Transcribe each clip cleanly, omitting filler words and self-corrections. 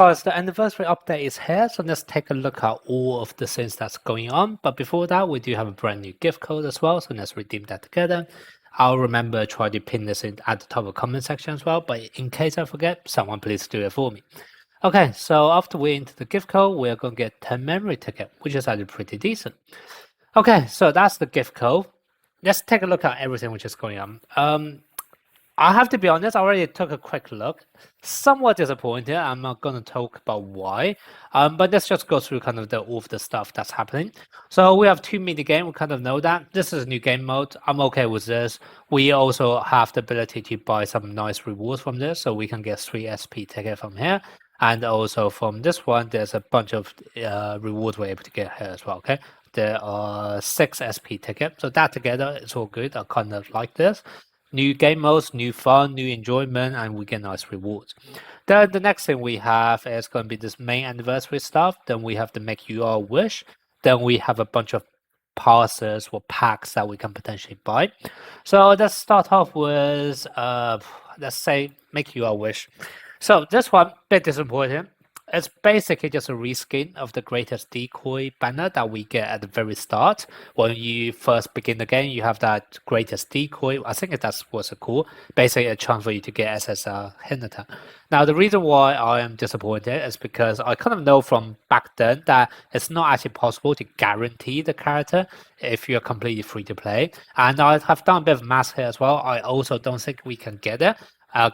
Guys, the anniversary update is here, so let's take a look at all of the things that's going on. But before that, we do have a brand new gift code as well, so let's redeem that together. I'll remember try to pin this in at the top of the comment section as well, but in case I forget, someone please do it for me. Okay, so after we enter the gift code, we're going to get 10 memory ticket, which is actually pretty decent. Okay, so that's the gift code. Let's take a look at everything which is going on. I have to be honest, I already took a quick look. Somewhat disappointed. I'm not going to talk about why. But let's just go through kind of all of the stuff that's happening. So we have 2 mini game. We kind of know that. This is a new game mode. I'm okay with this. We also have the ability to buy some nice rewards from this. So we can get 3 SP ticket from here. And also from this one, there's a bunch of rewards we're able to get here as well. Okay. There are 6 SP tickets. So that together, it's all good. I kind of like this. New game modes, new fun, new enjoyment, and we get nice rewards. Then the next thing we have is going to be this main anniversary stuff. Then we have the make your wish. Then we have a bunch of passes or packs that we can potentially buy. So let's start off with, let's say, make your wish. So this one, bit disappointing. It's basically just a reskin of the greatest decoy banner that we get at the very start. When you first begin the game, you have that greatest decoy. I think that's what's cool. Basically, a chance for you to get SSR Hinata. Now, the reason why I am disappointed is because I kind of know from back then that it's not actually possible to guarantee the character if you're completely free to play. And I have done a bit of math here as well. I also don't think we can get it.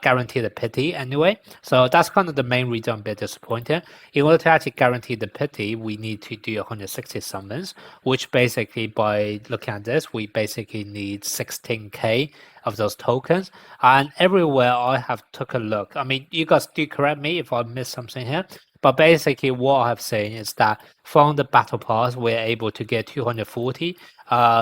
Guarantee the pity anyway. So that's kind of the main reason I'm a bit disappointed. In order to actually guarantee the pity, we need to do 160 summons, which basically by looking at this, we basically need 16k of those tokens. And everywhere I have took a look, I mean, you guys do correct me if I missed something here, but basically what I have seen is that from the battle pass, we're able to get 240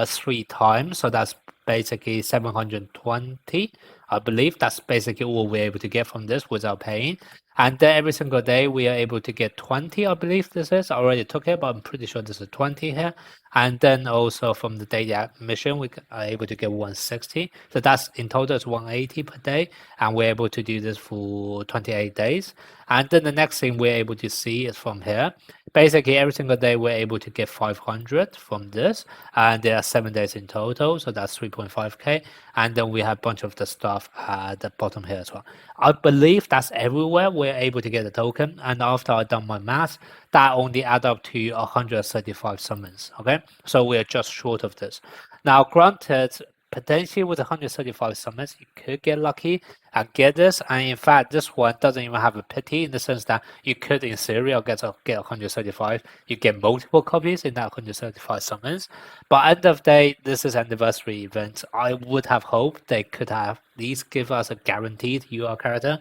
3 times. So that's basically 720. I believe that's basically all we're able to get from this without paying. And then every single day we are able to get 20, I believe this is. I already took it, but I'm pretty sure this is 20 here. And then also from the daily mission, we are able to get 160. So that's in total is 180 per day. And we're able to do this for 28 days. And then the next thing we're able to see is from here. Basically, every single day we're able to get 500 from this. And there are 7 days in total. So that's 3.5k. And then we have a bunch of the stuff at the bottom here as well. I believe that's everywhere we're able to get a token. And after I've done my math, that only add up to 135 summons. Okay, so we're just short of this. Now, granted, potentially with 135 summons, you could get lucky and get this. And in fact, this one doesn't even have a pity in the sense that you could, in theory, get 135. You get multiple copies in that 135 summons. But end of day, this is anniversary event. I would have hoped they could have at least give us a guaranteed UR character.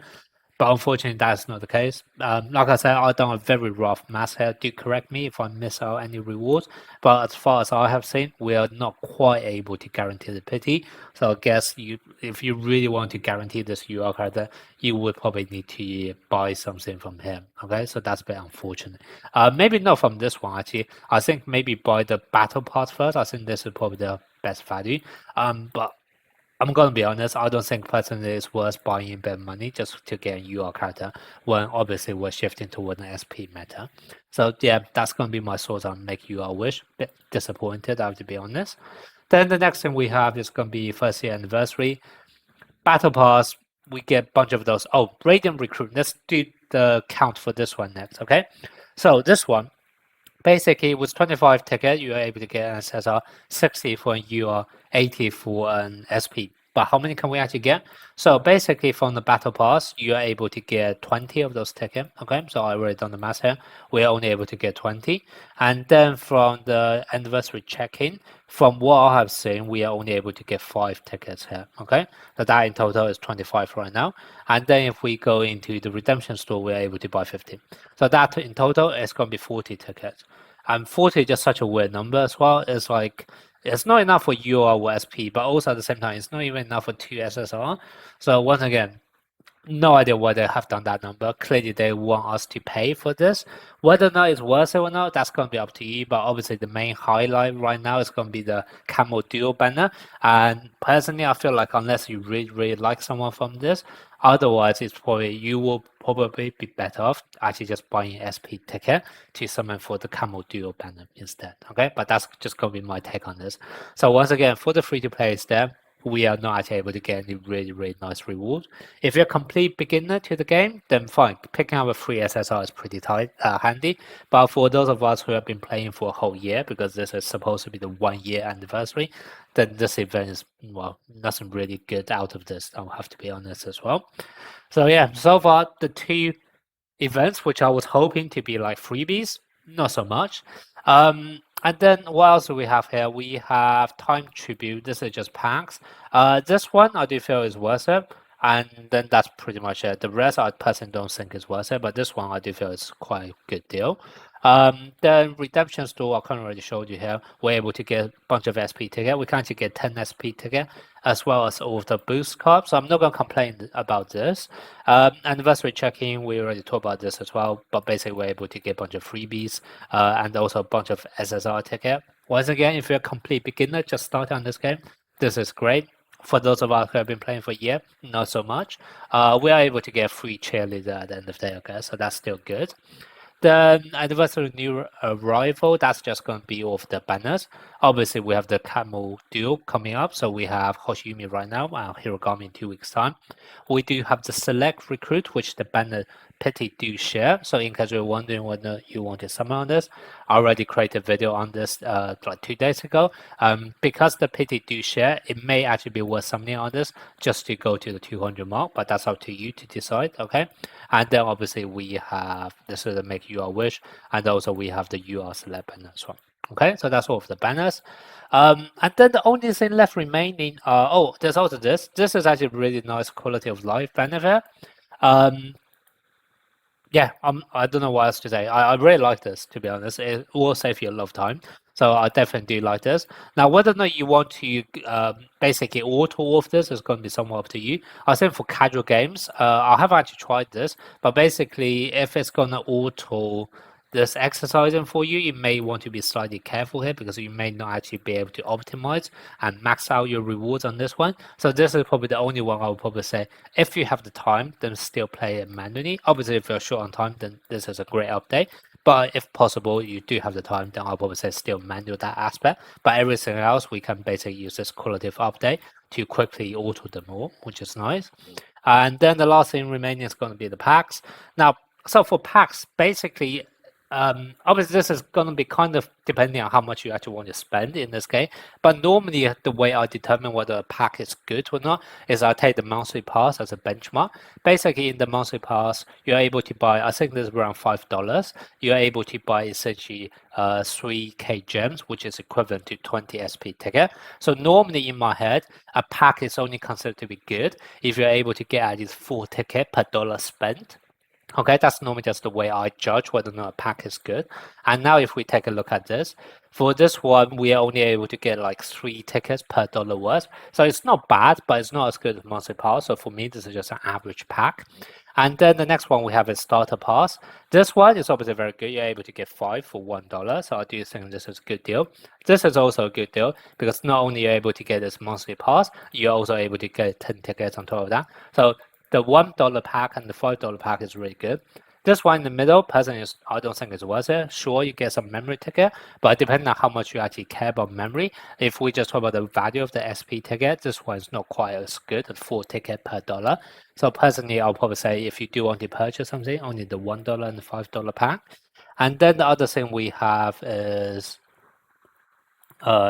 But unfortunately, that's not the case. Like I said, I've done a very rough math here. Do correct me if I miss out any rewards. But as far as I have seen, we are not quite able to guarantee the pity. So I guess if you really want to guarantee this UR character, you would probably need to buy something from him. Okay, so that's a bit unfortunate. Maybe not from this one actually. I think maybe buy the battle pass first. I think this is probably the best value. But I'm gonna be honest, I don't think personally it's worth buying a bit of money just to get a UR character when obviously we're shifting toward an SP meta. So yeah, that's gonna be my thoughts on make UR wish. Bit disappointed, I have to be honest. Then the next thing we have is gonna be first year anniversary. Battle Pass, we get a bunch of those. Oh, Radiant Recruit. Let's do the count for this one next, okay? So this one, basically with 25 ticket, you are able to get an SSR, 60 for an UR, 80 for an SP. But how many can we actually get? So basically from the battle pass, you are able to get 20 of those tickets. Okay, so I already done the math here. We're only able to get 20. And then from the anniversary check-in, from what I have seen, we are only able to get 5 tickets here. Okay, so that in total is 25 right now. And then if we go into the redemption store, we're able to buy 15. So that in total is going to be 40 tickets. And 40 is just such a weird number as well. It's like, it's not enough for UR or SP, but also at the same time, it's not even enough for 2 SSR. So once again, No idea why they have done that number. Clearly, they want us to pay for this. Whether or not it's worth it or not, that's going to be up to you. But obviously, the main highlight right now is going to be the Camel Duo banner. And personally, I feel like unless you really, really like someone from this, otherwise, you will probably be better off actually just buying an SP ticket to summon for the Camel Duo banner instead. Okay, but that's just going to be my take on this. So once again, for the free-to-play there, we are not actually able to get any really, really nice rewards. If you're a complete beginner to the game, then fine. Picking up a free SSR is pretty handy. But for those of us who have been playing for a whole year, because this is supposed to be the 1 year anniversary, then this event is, well, nothing really good out of this. I'll have to be honest as well. So yeah, so far the two events which I was hoping to be like freebies, not so much. And then what else do we have here? We have Time Tribute. This is just packs. This one I do feel is worth it. And then that's pretty much it. The rest I personally don't think is worth it, but this one I do feel is quite a good deal. The redemption store I kind of already showed you here. We're able to get a bunch of SP ticket. We can actually get 10 SP ticket as well as all of the boost cards. So I'm not going to complain about this. Anniversary checking, we already talked about this as well. But basically, we're able to get a bunch of freebies and also a bunch of SSR ticket. Once again, if you're a complete beginner just starting on this game, this is great. For those of us who have been playing for a year, not so much. We are able to get a free cheerleader at the end of the day, okay? So that's still good. The anniversary new arrival, that's just going to be all of the banners. Obviously, we have the Camel Duel coming up. So we have Hoshiyumi right now, Hirogami in 2 weeks' time. We do have the Select Recruit, which the banner Pity do share. So in case you're wondering whether you want to summon on this, I already created a video on this like 2 days ago. Because the Pity do share, it may actually be worth summoning on this just to go to the 200 mark, but that's up to you to decide, okay? And then obviously we have this is the Make UR Wish, and also we have the UR Select banner as well. Okay, so that's all of the banners. And then the only thing left remaining, oh, there's also this. This is actually really nice quality of life benefit. Yeah, I don't know what else to say. I really like this, to be honest. It will save you a lot of time. So I definitely do like this. Now, whether or not you want to basically auto all of this is going to be somewhat up to you. I think for casual games, I haven't actually tried this, but basically, if it's going to auto this exercising for you, you may want to be slightly careful here because you may not actually be able to optimize and max out your rewards on this one. So this is probably the only one I would probably say if you have the time, then still play it manually. Obviously, if you're short on time, then this is a great update. But if possible, you do have the time, then I'll probably say still manual that aspect. But everything else, we can basically use this qualitative update to quickly auto them all, which is nice. And then the last thing remaining is going to be the packs. Now, so for packs, basically, obviously this is going to be kind of depending on how much you actually want to spend in this game. But normally the way I determine whether a pack is good or not is I take the monthly pass as a benchmark. Basically in the monthly pass, you're able to buy, I think this is around $5. You're able to buy essentially 3k gems, which is equivalent to 20 SP ticket. So normally in my head, a pack is only considered to be good if you're able to get at least 4 ticket per dollar spent. Okay, that's normally just the way I judge whether or not a pack is good. And now if we take a look at this, for this one, we are only able to get like 3 tickets per dollar worth. So it's not bad, but it's not as good as Monthly Pass. So for me, this is just an average pack. And then the next one we have is Starter Pass. This one is obviously very good. You're able to get 5 for $1. So I do think this is a good deal. This is also a good deal because not only you're able to get this monthly pass, you're also able to get 10 tickets on top of that. So the $1 pack and the $5 pack is really good. This one in the middle, personally, I don't think it's worth it. Sure, you get some memory ticket, but depending on how much you actually care about memory, if we just talk about the value of the SP ticket, this one is not quite as good at 4 ticket per dollar. So personally, I'll probably say if you do want to purchase something, only the $1 and the $5 pack. And then the other thing we have is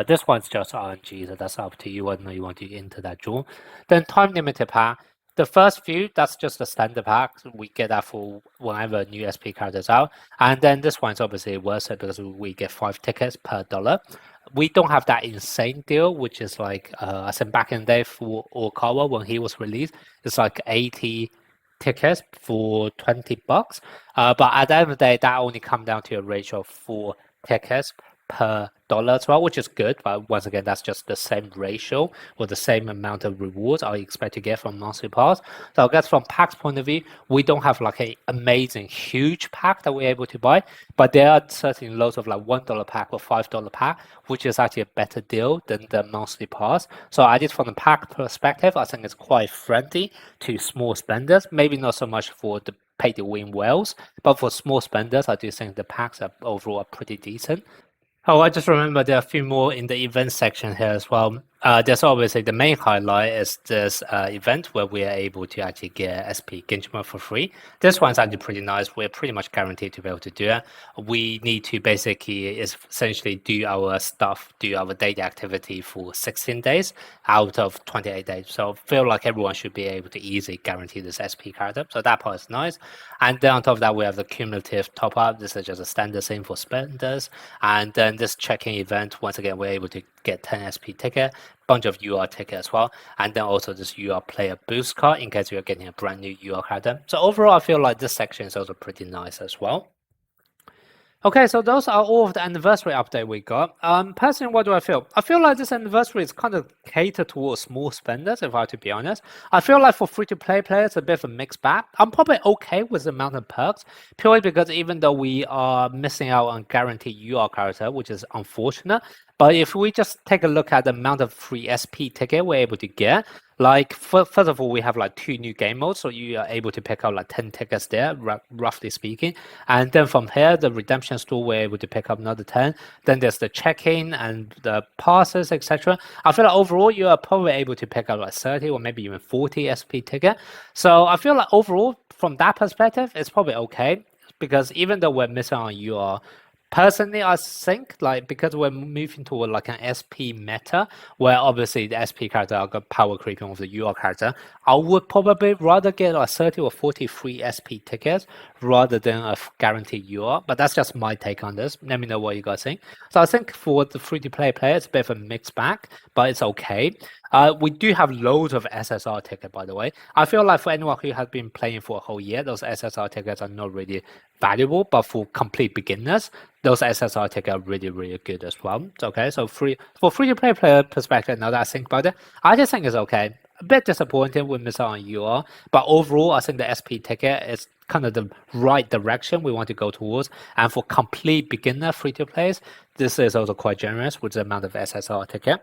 this one's just RNG, so that's up to you whether or not you want to enter that draw. Then time limited pack. The first few, that's just a standard pack. We get that for whenever new SP characters out. And then this one's obviously worth it because we get 5 tickets per dollar. We don't have that insane deal, which is like, I think back in the day for Okawa when he was released, it's like 80 tickets for $20. But at the end of the day, that only come down to a ratio of 4 tickets per dollar as well, which is good. But once again, that's just the same ratio or the same amount of rewards I expect to get from monthly pass. So I guess from pack's point of view, we don't have like a amazing huge pack that we're able to buy, but there are certainly loads of like $1 pack or $5 pack, which is actually a better deal than the monthly pass. So I just from the pack perspective, I think it's quite friendly to small spenders. Maybe not so much for the pay to win whales, but for small spenders, I do think the packs are overall pretty decent. Oh, I just remember there are a few more in the event section here as well. There's obviously the main highlight is this event where we are able to actually get SP Ginchma for free. This one's actually pretty nice. We're pretty much guaranteed to be able to do it. We need to basically essentially do our stuff, do our daily activity for 16 days out of 28 days. So I feel like everyone should be able to easily guarantee this SP character. So that part is nice. And then on top of that, we have the cumulative top up. This is just a standard thing for spenders. And then this check-in event, once again, we're able to get 10 SP ticket, bunch of UR ticket as well, and then also this UR player boost card in case you're getting a brand new UR character. So overall, I feel like this section is also pretty nice as well. Okay, so those are all of the anniversary update we got. Personally, what do I feel? I feel like this anniversary is kind of catered towards small spenders, if I have to be honest. I feel like for free-to-play players, a bit of a mixed bag. I'm probably okay with the amount of perks, purely because even though we are missing out on guaranteed UR character, which is unfortunate, but if we just take a look at the amount of free SP ticket we're able to get, like first of all, we have like 2 new game modes, so you are able to pick up like 10 tickets there, roughly speaking. And then from here, the redemption store, we're able to pick up another 10. Then there's the check-in and the passes, etc. I feel like overall, you are probably able to pick up like 30 or maybe even 40 SP ticket. So I feel like overall, from that perspective, it's probably okay, because even though we're missing on UR, personally, I think like because we're moving toward like an SP meta, where obviously the SP character are got power creeping with the UR character, I would probably rather get like 30 or 40 free SP tickets rather than a guaranteed UR. But that's just my take on this. Let me know what you guys think. So I think for the free-to-play player, it's a bit of a mixed bag, but it's okay. We do have loads of SSR tickets, by the way. I feel like for anyone who has been playing for a whole year, those SSR tickets are not really valuable, but for complete beginners, those SSR tickets are really, really good as well. Okay, so for free-to-play player perspective, now that I think about it, I just think it's okay. A bit disappointing with missing on UR, but overall, I think the SP ticket is kind of the right direction we want to go towards. And for complete beginner free-to-plays, this is also quite generous with the amount of SSR ticket.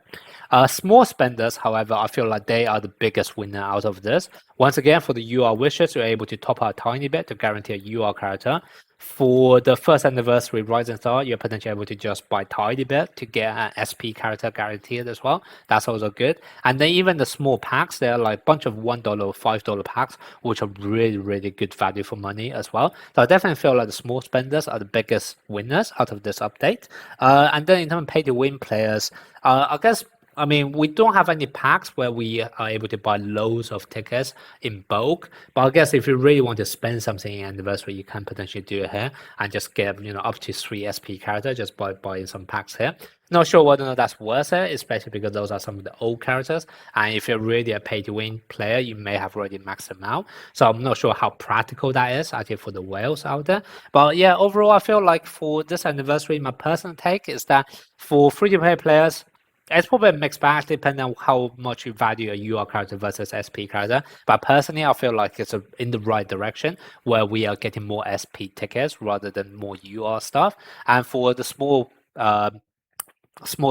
Small spenders, however, I feel like they are the biggest winner out of this. Once again, for the UR wishes, you're able to top out a tiny bit to guarantee a UR character. For the first anniversary Rising Star, you're potentially able to just buy tiny bit to get an SP character guaranteed as well. That's also good. And then even the small packs, they're like a bunch of $1 or $5 packs, which are really, really good value for money as well. So I definitely feel like the small spenders are the biggest winners out of this update. And then in terms of pay to win players, I guess I mean, we don't have any packs where we are able to buy loads of tickets in bulk. But I guess if you really want to spend something in anniversary, you can potentially do it here and just get, up to 3 SP characters just by buying some packs here. Not sure whether or not that's worth it, especially because those are some of the old characters. And if you're really a pay-to-win player, you may have already maxed them out. So I'm not sure how practical that is actually for the whales out there. But yeah, overall, I feel like for this anniversary, my personal take is that for free-to-play players, it's probably a mixed bag depending on how much you value a UR character versus SP character. But personally, I feel like it's in the right direction where we are getting more SP tickets rather than more UR stuff. And for the small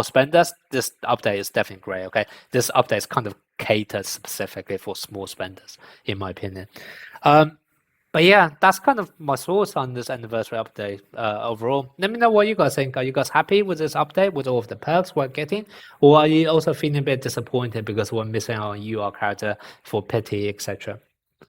spenders, this update is definitely great. Okay, this update is kind of catered specifically for small spenders, in my opinion. But yeah, that's kind of my thoughts on this anniversary update overall. Let me know what you guys think. Are you guys happy with this update, with all of the perks we're getting? Or are you also feeling a bit disappointed because we're missing out on UR character for pity, etc.?